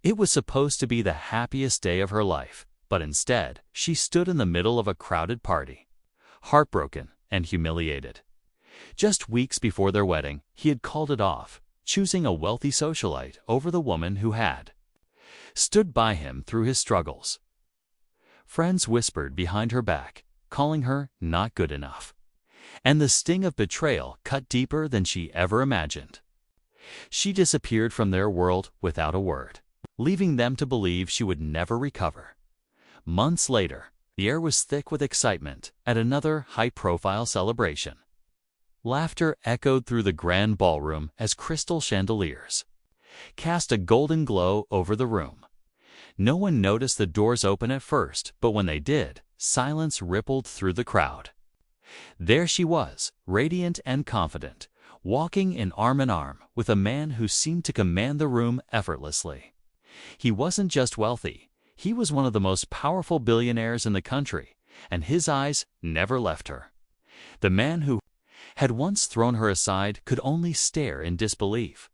It was supposed to be the happiest day of her life, but instead, she stood in the middle of a crowded party, heartbroken and humiliated. Just weeks before their wedding, he had called it off, choosing a wealthy socialite over the woman who had stood by him through his struggles. Friends whispered behind her back, calling her not good enough. And the sting of betrayal cut deeper than she ever imagined. She disappeared from their world without a word, leaving them to believe she would never recover. Months later, the air was thick with excitement at another high-profile celebration. Laughter echoed through the grand ballroom as crystal chandeliers cast a golden glow over the room. No one noticed the doors open at first, but when they did, silence rippled through the crowd. There she was, radiant and confident, walking in arm with a man who seemed to command the room effortlessly. He wasn't just wealthy, he was one of the most powerful billionaires in the country, and his eyes never left her. The man who had once thrown her aside could only stare in disbelief.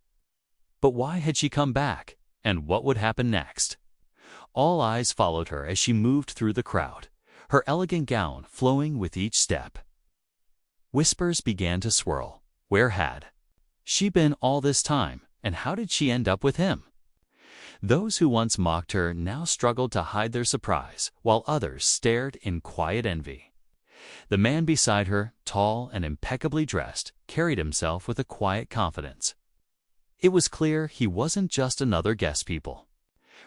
But why had she come back, and what would happen next? All eyes followed her as she moved through the crowd, her elegant gown flowing with each step. Whispers began to swirl. Where had she been all this time, and how did she end up with him? Those who once mocked her now struggled to hide their surprise, while others stared in quiet envy. The man beside her, tall and impeccably dressed, carried himself with a quiet confidence. It was clear he wasn't just another guest. People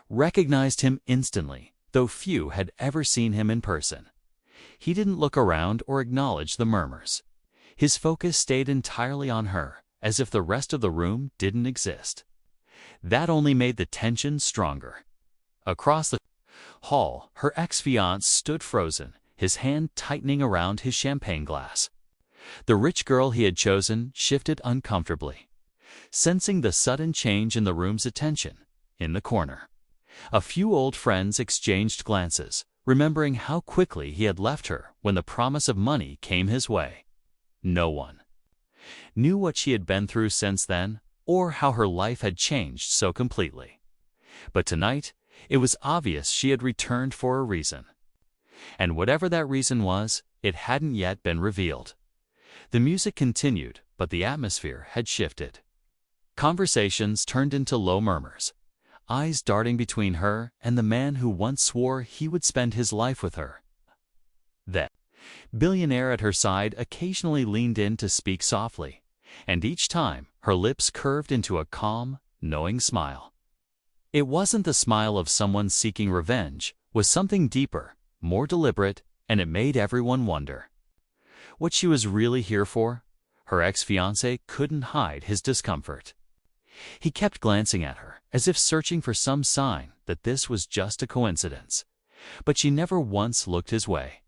recognized him instantly, though few had ever seen him in person. He didn't look around or acknowledge the murmurs. His focus stayed entirely on her, as if the rest of the room didn't exist. That only made the tension stronger. Across the hall, her ex-fiancé stood frozen, his hand tightening around his champagne glass. The rich girl he had chosen shifted uncomfortably, sensing the sudden change in the room's attention. In the corner, a few old friends exchanged glances, remembering how quickly he had left her when the promise of money came his way. No one knew what she had been through since then, or how her life had changed so completely. But tonight, it was obvious she had returned for a reason. And whatever that reason was, it hadn't yet been revealed. The music continued, but the atmosphere had shifted. Conversations turned into low murmurs, eyes darting between her and the man who once swore he would spend his life with her. The billionaire at her side occasionally leaned in to speak softly, and each time her lips curved into a calm, knowing smile. It wasn't the smile of someone seeking revenge, it was something deeper, more deliberate, and it made everyone wonder what she was really here for. Her ex-fiancé couldn't hide his discomfort. He kept glancing at her, as if searching for some sign that this was just a coincidence, but she never once looked his way.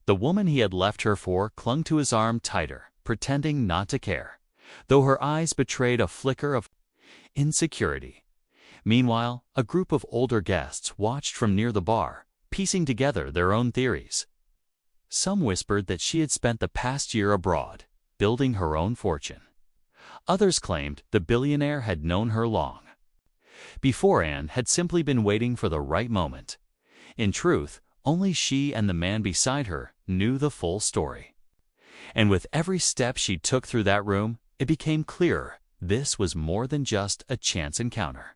The woman he had left her for clung to his arm tighter, pretending not to care, though her eyes betrayed a flicker of insecurity. Meanwhile, a group of older guests watched from near the bar, piecing together their own theories. Some whispered that she had spent the past year abroad, building her own fortune. Others claimed the billionaire had known her long before and had simply been waiting for the right moment. In truth, only she and the man beside her knew the full story. And with every step she took through that room, it became clearer this was more than just a chance encounter.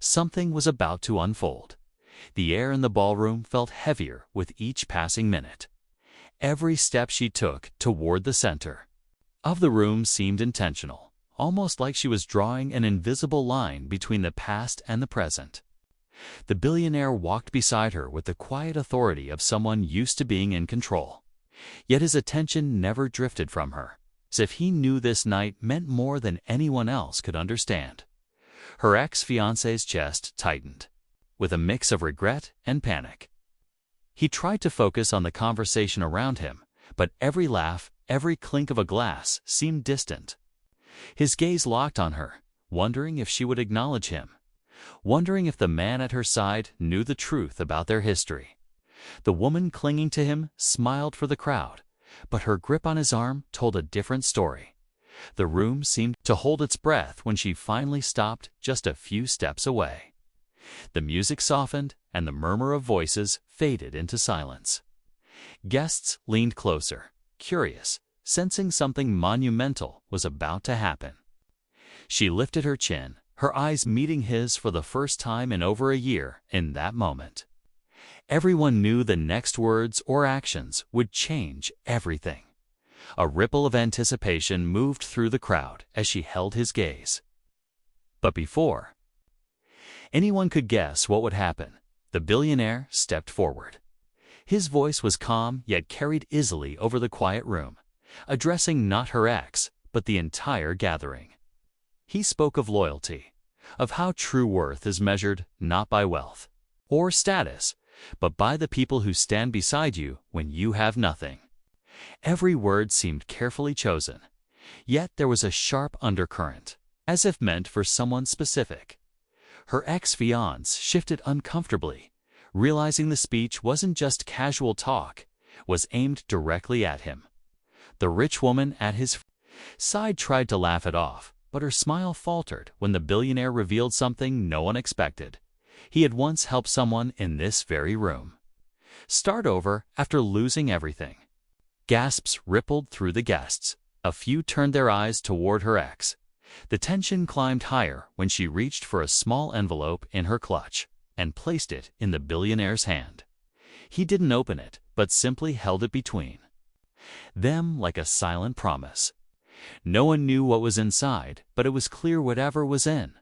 Something was about to unfold. The air in the ballroom felt heavier with each passing minute. Every step she took toward the center of the room seemed intentional, almost like she was drawing an invisible line between the past and the present. The billionaire walked beside her with the quiet authority of someone used to being in control. Yet his attention never drifted from her, as if he knew this night meant more than anyone else could understand. Her ex-fiancé's chest tightened, with a mix of regret and panic. He tried to focus on the conversation around him, but every laugh, every clink of a glass seemed distant. His gaze locked on her, wondering if she would acknowledge him, wondering if the man at her side knew the truth about their history. The woman clinging to him smiled for the crowd, but her grip on his arm told a different story. The room seemed to hold its breath when she finally stopped just a few steps away. The music softened, and the murmur of voices faded into silence. Guests leaned closer, curious, sensing something monumental was about to happen. She lifted her chin, her eyes meeting his for the first time in over a year in that moment. Everyone knew the next words or actions would change everything. A ripple of anticipation moved through the crowd as she held his gaze. But before anyone could guess what would happen, the billionaire stepped forward. His voice was calm yet carried easily over the quiet room, addressing not her ex, but the entire gathering. He spoke of loyalty, of how true worth is measured not by wealth or status, but by the people who stand beside you when you have nothing. Every word seemed carefully chosen, yet there was a sharp undercurrent, as if meant for someone specific. Her ex-fiancé shifted uncomfortably, realizing the speech wasn't just casual talk, was aimed directly at him. The rich woman at his side tried to laugh it off, but her smile faltered when the billionaire revealed something no one expected. He had once helped someone in this very room start over after losing everything. Gasps rippled through the guests. A few turned their eyes toward her ex. The tension climbed higher when she reached for a small envelope in her clutch and placed it in the billionaire's hand. He didn't open it, but simply held it between them like a silent promise. No one knew what was inside, but it was clear whatever was in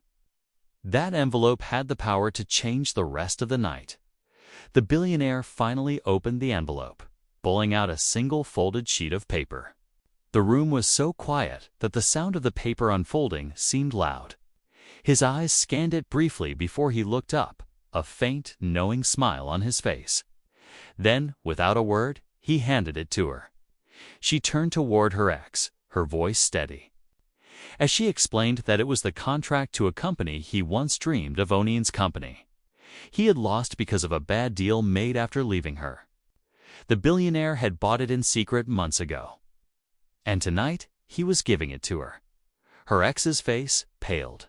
that envelope had the power to change the rest of the night. The billionaire finally opened the envelope, pulling out a single folded sheet of paper. The room was so quiet that the sound of the paper unfolding seemed loud. His eyes scanned it briefly before he looked up, a faint, knowing smile on his face. Then, without a word, he handed it to her. She turned toward her ex, her voice steady, as she explained that it was the contract to a company he once dreamed of owning. Company he had lost because of a bad deal made after leaving her. The billionaire had bought it in secret months ago, and tonight he was giving it to her. Her ex's face paled.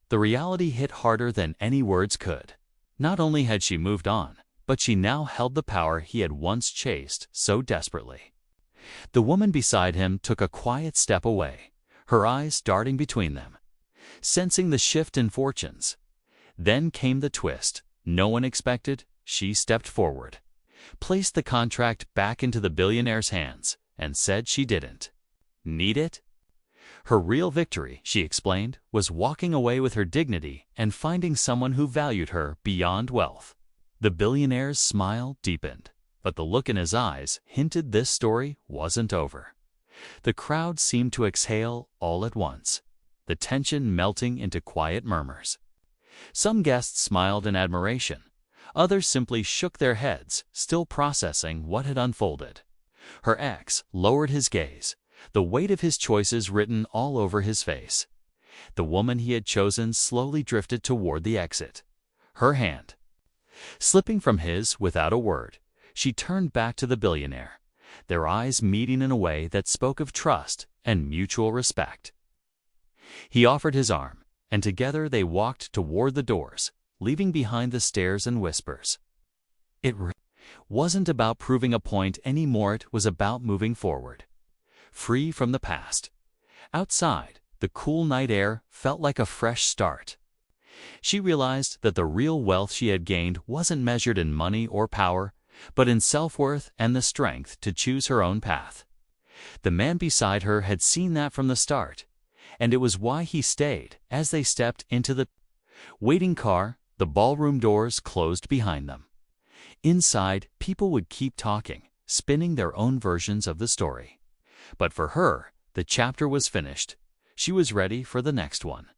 The reality hit harder than any words could. Not only had she moved on, but she now held the power he had once chased so desperately. The woman beside him took a quiet step away, her eyes darting between them, sensing the shift in fortunes. Then came the twist no one expected. She stepped forward, placed the contract back into the billionaire's hands, and said she didn't need it. Her real victory, she explained, was walking away with her dignity and finding someone who valued her beyond wealth. The billionaire's smile deepened, but the look in his eyes hinted this story wasn't over. The crowd seemed to exhale all at once, the tension melting into quiet murmurs. Some guests smiled in admiration. Others simply shook their heads, still processing what had unfolded. Her ex lowered his gaze, the weight of his choices written all over his face. The woman he had chosen slowly drifted toward the exit, her hand slipping from his without a word. She turned back to the billionaire, their eyes meeting in a way that spoke of trust and mutual respect. He offered his arm, and together they walked toward the doors, leaving behind the stares and whispers. It wasn't about proving a point anymore, it was about moving forward, free from the past. Outside, the cool night air felt like a fresh start. She realized that the real wealth she had gained wasn't measured in money or power, but in self-worth and the strength to choose her own path. The man beside her had seen that from the start, and it was why he stayed. As they stepped into the waiting car, the ballroom doors closed behind them. Inside, people would keep talking, spinning their own versions of the story. But for her, the chapter was finished. She was ready for the next one.